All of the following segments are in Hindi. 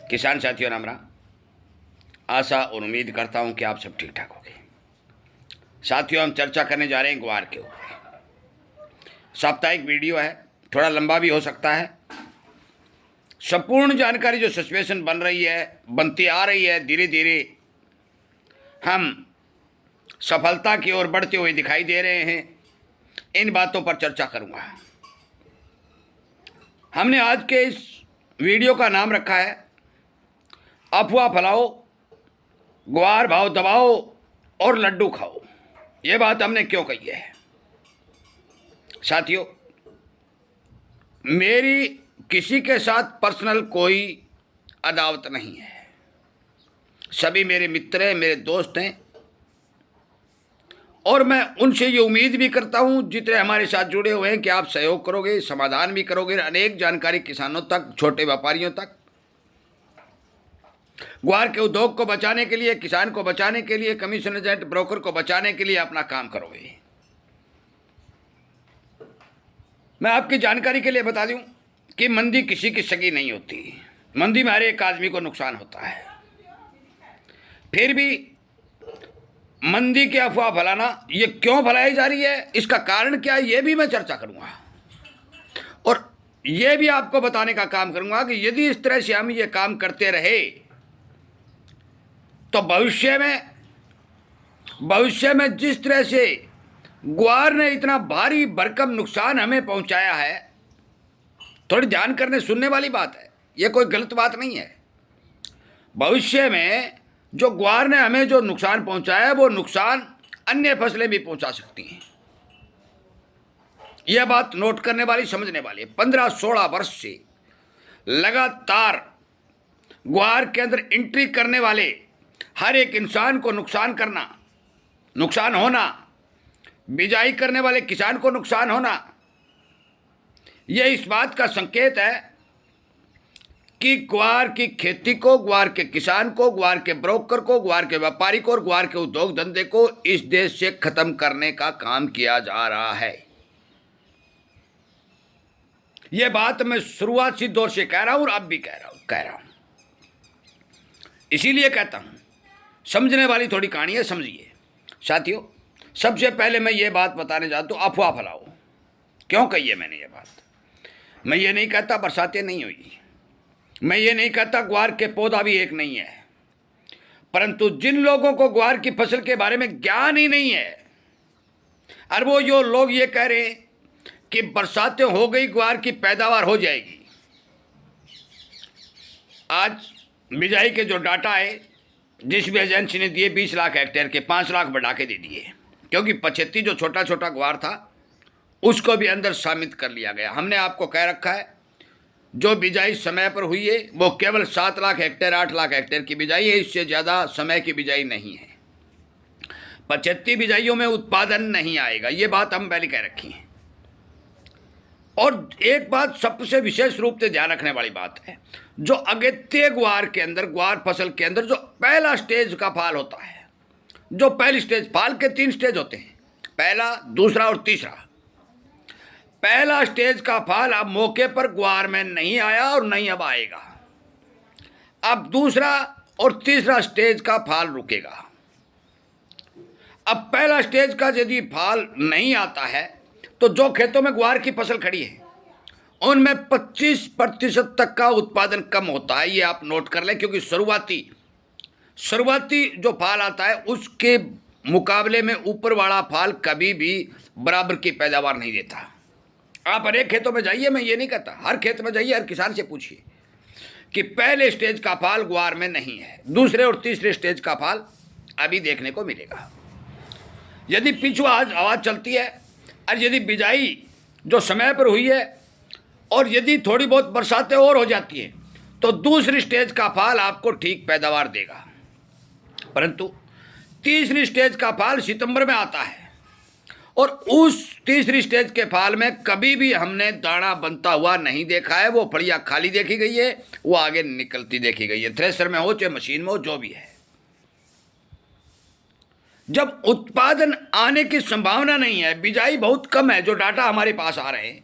किसान साथियों राम राम। आशा और उम्मीद करता हूं कि आप सब ठीक ठाक होंगे। साथियों, हम चर्चा करने जा रहे हैं ग्वार के ऊपर। साप्ताहिक वीडियो है, थोड़ा लंबा भी हो सकता है। संपूर्ण जानकारी जो सिचुएशन बन रही है, बनती आ रही है, धीरे धीरे हम सफलता की ओर बढ़ते हुए दिखाई दे रहे हैं। इन बातों पर चर्चा करूंगा। हमने आज के इस वीडियो का नाम रखा है अफवाह फैलाओ, ग्वार भाव दबाओ और लड्डू खाओ। ये बात हमने क्यों कही है? साथियों, मेरी किसी के साथ पर्सनल कोई अदावत नहीं है। सभी मेरे मित्र हैं, मेरे दोस्त हैं, और मैं उनसे ये उम्मीद भी करता हूं, जितने हमारे साथ जुड़े हुए हैं, कि आप सहयोग करोगे, समाधान भी करोगे। अनेक जानकारी किसानों तक, छोटे व्यापारियों तक, ग्वार के उद्योग को बचाने के लिए, किसान को बचाने के लिए, कमीशन एजेंट ब्रोकर को बचाने के लिए अपना काम करोगे। मैं आपकी जानकारी के लिए बता दूं कि मंदी किसी की सगी नहीं होती। मंदी में हर एक आदमी को नुकसान होता है। फिर भी मंदी की अफवाह फैलाना, ये क्यों फैलाई जा रही है, इसका कारण क्या है, ये भी मैं चर्चा करूंगा। और ये भी आपको बताने का काम करूंगा कि यदि इस तरह से हम ये काम करते रहे तो भविष्य में जिस तरह से ग्वार ने इतना भारी भरकम नुकसान हमें पहुंचाया है, थोड़ी ध्यान करने सुनने वाली बात है, ये कोई गलत बात नहीं है। भविष्य में जो ग्वार ने हमें जो नुकसान पहुंचाया है, वो नुकसान अन्य फसलें भी पहुंचा सकती हैं। यह बात नोट करने वाली, समझने वाली है। 15-16 वर्ष से लगातार ग्वार के अंदर एंट्री करने वाले हर एक इंसान को नुकसान होना, बिजाई करने वाले किसान को नुकसान होना, यह इस बात का संकेत है कि ग्वार की खेती को, ग्वार के किसान को, ग्वार के ब्रोकर को, ग्वार के व्यापारी को और ग्वार के उद्योग धंधे को इस देश से खत्म करने का काम किया जा रहा है। यह बात मैं शुरुआती दौर से कह रहा हूं और अब भी कह रहा हूं। इसीलिए कहता हूं, समझने वाली थोड़ी कहानी है, समझिए। साथियों, सबसे पहले मैं ये बात बताने जाता हूं, अफवाह फैलाओ। क्यों कही है मैंने ये बात? मैं ये नहीं कहता बरसातें नहीं हुई, मैं ये नहीं कहता ग्वार के पौधा भी एक नहीं है, परंतु जिन लोगों को ग्वार की फसल के बारे में ज्ञान ही नहीं है, और वो जो लोग ये कह रहे हैं कि बरसातें हो गई, ग्वार की पैदावार हो जाएगी। आज बिजाई के जो डाटा है, जिस भी एजेंसी ने दिए 20 लाख हेक्टेयर के, 5 लाख बढ़ा के दे दिए, क्योंकि 75 जो छोटा छोटा ग्वार था उसको भी अंदर शामिल कर लिया गया। हमने आपको कह रखा है जो बिजाई समय पर हुई है वो केवल 7 लाख हेक्टेयर, 8 लाख हेक्टेयर की बिजाई है, इससे ज़्यादा समय की बिजाई नहीं है। 75 बिजाइयों में उत्पादन नहीं आएगा, ये बात हम पहले कह रखी है। और एक बात सबसे विशेष रूप से ध्यान रखने वाली बात है, जो अगेत्य ग्वार के अंदर, ग्वार फसल के अंदर जो पहला स्टेज का फाल होता है, जो पहली स्टेज, फाल के 3 स्टेज होते हैं, पहला, दूसरा और तीसरा। पहला स्टेज का फाल अब मौके पर ग्वार में नहीं आया और नहीं अब आएगा। अब दूसरा और तीसरा स्टेज का फाल रुकेगा। अब पहला स्टेज का यदि फाल नहीं आता है तो जो खेतों में ग्वार की फसल खड़ी है उनमें 25% तक का उत्पादन कम होता है। ये आप नोट कर लें, क्योंकि शुरुआती जो फाल आता है उसके मुकाबले में ऊपर वाला फाल कभी भी बराबर की पैदावार नहीं देता। आप हर एक खेतों में जाइए, मैं ये नहीं कहता, हर खेत में जाइए, हर किसान से पूछिए कि पहले स्टेज का फाल ग्वार में नहीं है, दूसरे और तीसरे स्टेज का फाल अभी देखने को मिलेगा। यदि पीछू आवाज़ चलती है और यदि बिजाई जो समय पर हुई है और यदि थोड़ी बहुत बरसातें और हो जाती हैं तो दूसरी स्टेज का फाल आपको ठीक पैदावार देगा। परंतु तीसरी स्टेज का फाल सितंबर में आता है और उस तीसरी स्टेज के फाल में कभी भी हमने दाना बनता हुआ नहीं देखा है। वो फड़िया खाली देखी गई है, वो आगे निकलती देखी गई है, थ्रेसर में हो चाहे मशीन में हो, जो भी है। जब उत्पादन आने की संभावना नहीं है, बिजाई बहुत कम है, जो डाटा हमारे पास आ रहे हैं,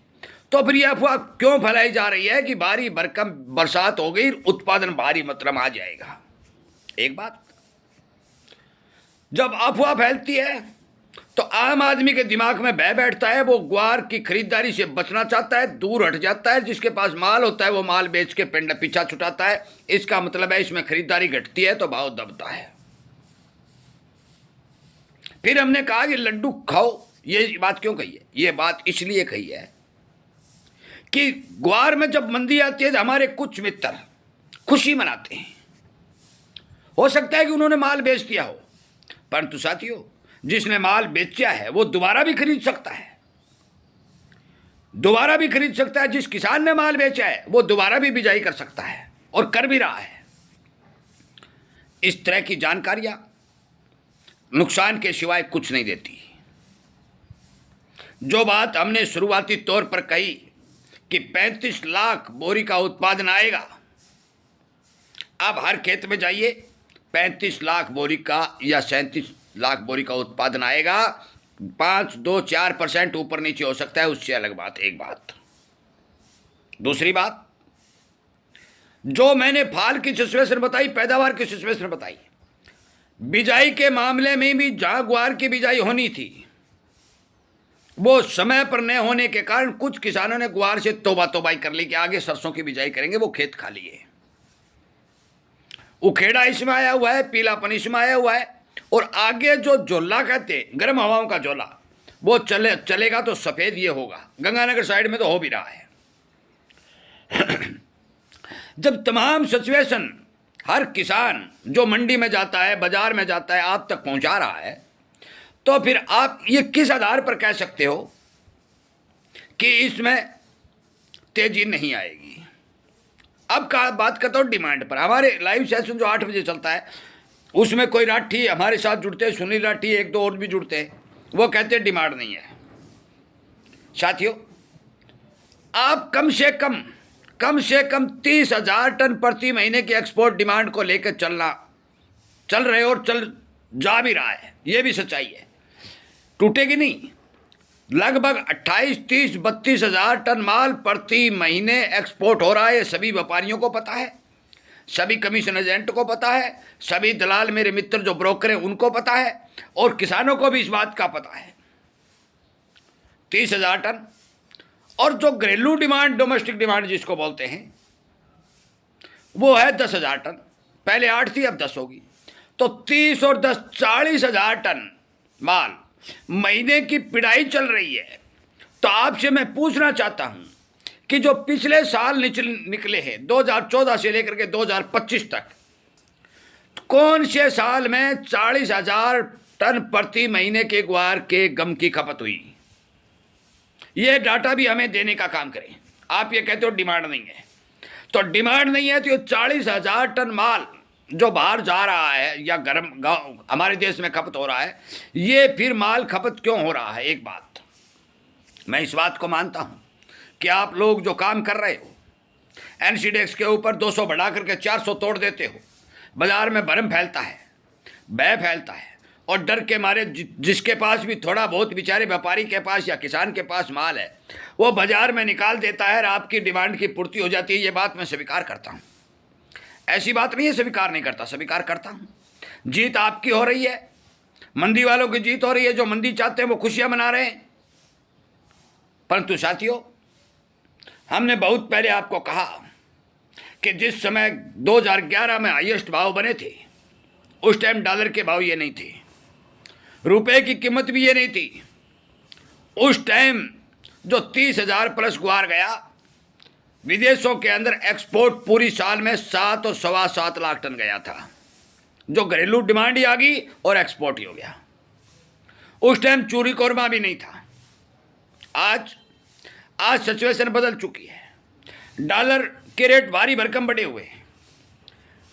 तो फिर यह अफवाह क्यों फैलाई जा रही है कि भारी भरकम बरसात हो गई, उत्पादन भारी मात्रा में आ जाएगा? एक बात, जब अफवाह फैलती है तो आम आदमी के दिमाग में भय बैठता है, वो ग्वार की खरीदारी से बचना चाहता है, दूर हट जाता है। जिसके पास माल होता है वो माल बेच के पिंड पीछा छुटाता है। इसका मतलब है इसमें खरीदारी घटती है तो भाव दबता है। फिर हमने कहा कि लड्डू खाओ। ये बात क्यों कही है? ये बात इसलिए कही है कि ग्वार में जब मंदी आती है तो हमारे कुछ मित्र खुशी मनाते हैं। हो सकता है कि उन्होंने माल बेच दिया हो, परंतु साथियों, जिसने माल बेचा है वो दोबारा भी खरीद सकता है, दोबारा भी खरीद सकता है। जिस किसान ने माल बेचा है वो दोबारा भी बिजाई कर सकता है और कर भी रहा है। इस तरह की जानकारियां नुकसान के सिवाय कुछ नहीं देती। जो बात हमने शुरुआती तौर पर कही कि 35 लाख बोरी का उत्पादन आएगा, अब हर खेत में जाइए 35 लाख बोरी का या 37 लाख बोरी का उत्पादन आएगा। 5, 2, 4% ऊपर नीचे हो सकता है, उससे अलग बात। एक बात। दूसरी बात, जो मैंने फाल की सिचुएशन बताई, पैदावार की सिचुएशन बताई, बिजाई के मामले में भी जहां ग्वार की बिजाई होनी थी वो समय पर न होने के कारण कुछ किसानों ने ग्वार से तोबाई कर ली कि आगे सरसों की बिजाई करेंगे, वो खेत खाली है। उखेड़ा इसमें आया हुआ है, पीलापन इसमें आया हुआ है, और आगे जो जोला कहते हैं, गर्म हवाओं का जोला, वो चलेगा तो सफेद ये होगा। गंगानगर साइड में तो हो भी रहा है। जब तमाम सिचुएशन हर किसान जो मंडी में जाता है, बाजार में जाता है, आप तक पहुंचा रहा है, तो फिर आप ये किस आधार पर कह सकते हो कि इसमें तेजी नहीं आएगी? अब का बात करता हूँ डिमांड पर। हमारे लाइव सेशन जो 8 बजे चलता है उसमें कोई राठी हमारे साथ जुड़ते हैं, सुनील राठी, 1-2 और भी जुड़ते हैं। वो कहते हैं डिमांड नहीं है। साथियों, आप कम से कम 30,000 टन प्रति महीने की एक्सपोर्ट डिमांड को लेकर चल रहे और चल जा भी रहा है। ये भी सच्चाई है, टूटेगी नहीं। लगभग 28, 30, 32,000 टन माल प्रति महीने एक्सपोर्ट हो रहा है। ये सभी व्यापारियों को पता है, सभी कमीशन एजेंट को पता है, सभी दलाल मेरे मित्र जो ब्रोकर हैं उनको पता है, और किसानों को भी इस बात का पता है। 30,000 टन, और जो घरेलू डिमांड, डोमेस्टिक डिमांड जिसको बोलते हैं, वो है 10,000 टन। पहले 8 थी, अब 10 होगी। तो 30 और 10, 40,000 टन माल महीने की पिड़ाई चल रही है। तो आपसे मैं पूछना चाहता हूं कि जो पिछले साल निकले हैं 2014 से लेकर के 2025 तक, कौन से साल में 40,000 टन प्रति महीने के ग्वार के गम की खपत हुई? ये डाटा भी हमें देने का काम करें। आप ये कहते हो डिमांड नहीं है, तो डिमांड नहीं है तो ये 40,000 टन माल जो बाहर जा रहा है या गर्म हमारे देश में खपत हो रहा है, ये फिर माल खपत क्यों हो रहा है? एक बात, मैं इस बात को मानता हूं कि आप लोग जो काम कर रहे हो, एनसीडेक्स के ऊपर 200 बढ़ा करके 400 तोड़ देते हो, बाजार में भरम फैलता है, भय फैलता है, और डर के मारे जिसके पास भी थोड़ा बहुत बेचारे व्यापारी के पास या किसान के पास माल है वो बाजार में निकाल देता है और आपकी डिमांड की पूर्ति हो जाती है। ये बात मैं स्वीकार करता हूँ, ऐसी बात नहीं है स्वीकार नहीं करता, स्वीकार करता हूँ। जीत आपकी हो रही है, मंदी वालों की जीत हो रही है। जो मंदी चाहते हैं वो खुशियाँ मना रहे हैं। परंतु साथियों, हमने बहुत पहले आपको कहा कि जिस समय 2011 में हाईएस्ट भाव बने थे, उस टाइम डॉलर के भाव ये नहीं थे, रुपए की कीमत भी ये नहीं थी। उस टाइम जो 30,000 प्लस गुआर गया, विदेशों के अंदर एक्सपोर्ट पूरी साल में 7 और 7.25 लाख टन गया था। जो घरेलू डिमांड ही आ गई और एक्सपोर्ट ही हो गया। उस टाइम चूरी कोरमा भी नहीं था। आज सिचुएशन बदल चुकी है। डॉलर के रेट भारी भरकम बढ़े हुए हैं।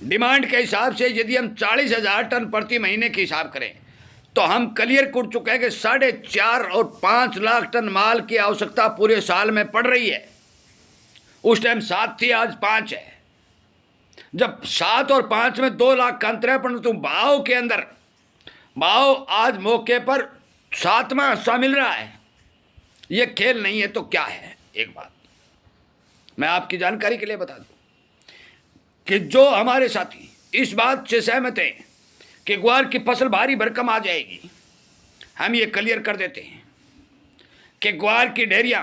डिमांड के हिसाब से यदि हम 40,000 टन प्रति महीने के हिसाब करें तो हम क्लियर कर चुके हैं कि 4.5 और 5 लाख टन माल की आवश्यकता पूरे साल में पड़ रही है। उस टाइम 7 थी, आज 5 है। जब 7 और 5 में 2 लाख का अंतर है, परंतु भाव के अंदर भाव आज मौके पर 7वां हिस्सा मिल रहा है। ये खेल नहीं है तो क्या है? एक बात मैं आपकी जानकारी के लिए बता दूं कि जो हमारे साथी इस बात से सहमत हैं कि ग्वार की फसल भारी भरकम आ जाएगी, हम ये क्लियर कर देते हैं कि ग्वार की ढेरियां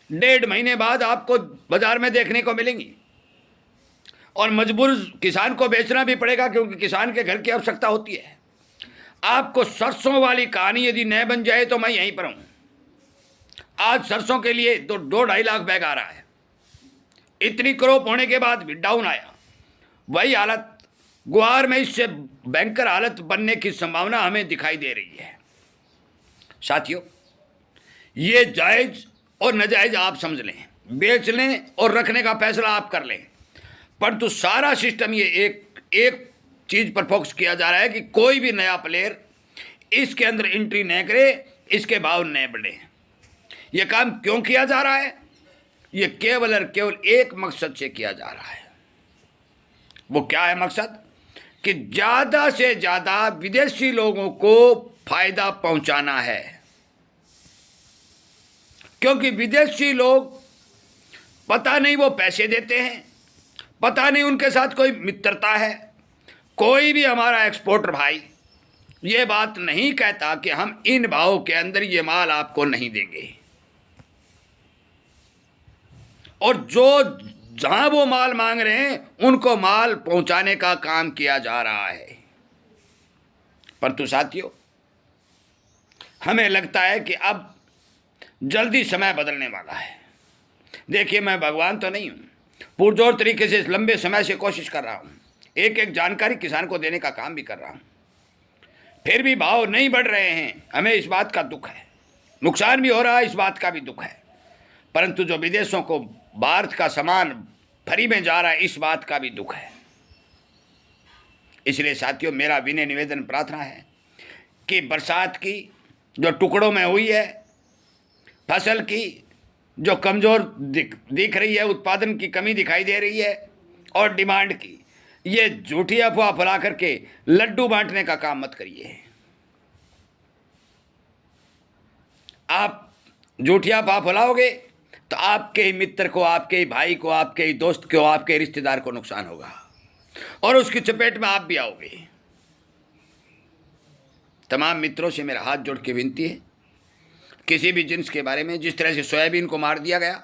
1.5 महीने बाद आपको बाजार में देखने को मिलेंगी और मजबूर किसान को बेचना भी पड़ेगा, क्योंकि किसान के घर की आवश्यकता होती है। आपको सरसों वाली कहानी यदि न बन जाए तो मैं यहीं पर हूं। आज सरसों के लिए तो 2-2.5 लाख बैग आ रहा है। इतनी क्रॉप होने के बाद भी डाउन आया। वही हालत ग्वार में, इससे भयंकर हालत बनने की संभावना हमें दिखाई दे रही है। साथियों, ये जायज और नाजायज आप समझ लें, बेच लें और रखने का फैसला आप कर लें, परंतु सारा सिस्टम ये एक चीज पर फोकस किया जा रहा है कि कोई भी नया प्लेयर इसके अंदर एंट्री न करे, इसके भाव न बढ़े। ये काम क्यों किया जा रहा है? ये केवल और केवल एक मकसद से किया जा रहा है। वो क्या है मकसद? कि ज्यादा से ज्यादा विदेशी लोगों को फायदा पहुंचाना है, क्योंकि विदेशी लोग पता नहीं वो पैसे देते हैं, पता नहीं उनके साथ कोई मित्रता है। कोई भी हमारा एक्सपोर्टर भाई ये बात नहीं कहता कि हम इन भावों के अंदर ये माल आपको नहीं देंगे, और जो जहां वो माल मांग रहे हैं उनको माल पहुंचाने का काम किया जा रहा है। परंतु साथियों, हमें लगता है कि अब जल्दी समय बदलने वाला है। देखिए, मैं भगवान तो नहीं हूं, पुरजोर तरीके से लंबे समय से कोशिश कर रहा हूं, एक एक जानकारी किसान को देने का काम भी कर रहा हूं, फिर भी भाव नहीं बढ़ रहे हैं। हमें इस बात का दुख है, नुकसान भी हो रहा है, इस बात का भी दुख है। परंतु जो विदेशों को भारत का सामान फ्री में जा रहा है, इस बात का भी दुख है। इसलिए साथियों, मेरा विनय निवेदन प्रार्थना है कि बरसात की जो टुकड़ों में हुई है, फसल की जो कमज़ोर दिख रही है, उत्पादन की कमी दिखाई दे रही है, और डिमांड की, ये झूठी अफवाह फैला करके लड्डू बांटने का काम मत करिए। आप झूठी अफवाह फैलाओगे तो आपके ही मित्र को, आपके ही भाई को, आपके ही दोस्त को, आपके रिश्तेदार को नुकसान होगा, और उसकी चपेट में आप भी आओगे। तमाम मित्रों से मेरा हाथ जोड़ के विनती है, किसी भी जिन्स के बारे में, जिस तरह से सोयाबीन को मार दिया गया,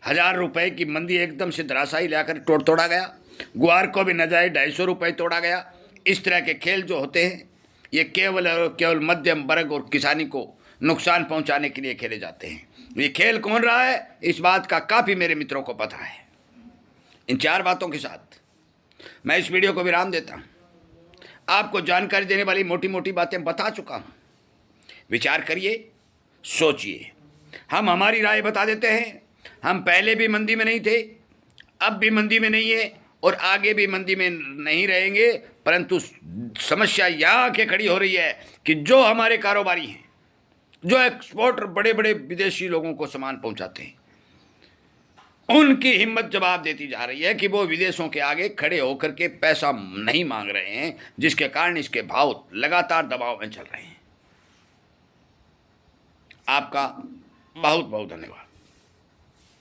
1000 रुपए की मंदी एकदम से धराशायी लाकर तोड़ा गया, ग्वार को भी नाजायज 250 रुपये तोड़ा गया। इस तरह के खेल जो होते हैं, ये केवल और केवल मध्यम वर्ग और किसानी को नुकसान पहुंचाने के लिए खेले जाते हैं। ये खेल कौन रहा है, इस बात का काफ़ी मेरे मित्रों को पता है। इन 4 बातों के साथ मैं इस वीडियो को विराम देता हूँ। आपको जानकारी देने वाली मोटी मोटी बातें बता चुका हूँ। विचार करिए, सोचिए। हम हमारी राय बता देते हैं। हम पहले भी मंदी में नहीं थे, अब भी मंदी में नहीं है, और आगे भी मंदी में नहीं रहेंगे। परंतु समस्या यहाँ आके खड़ी हो रही है कि जो हमारे कारोबारी हैं, जो एक्सपोर्टर बड़े बड़े विदेशी लोगों को सामान पहुंचाते हैं, उनकी हिम्मत जवाब देती जा रही है कि वो विदेशों के आगे खड़े होकर के पैसा नहीं मांग रहे हैं, जिसके कारण इसके भाव लगातार दबाव में चल रहे हैं। आपका बहुत बहुत धन्यवाद।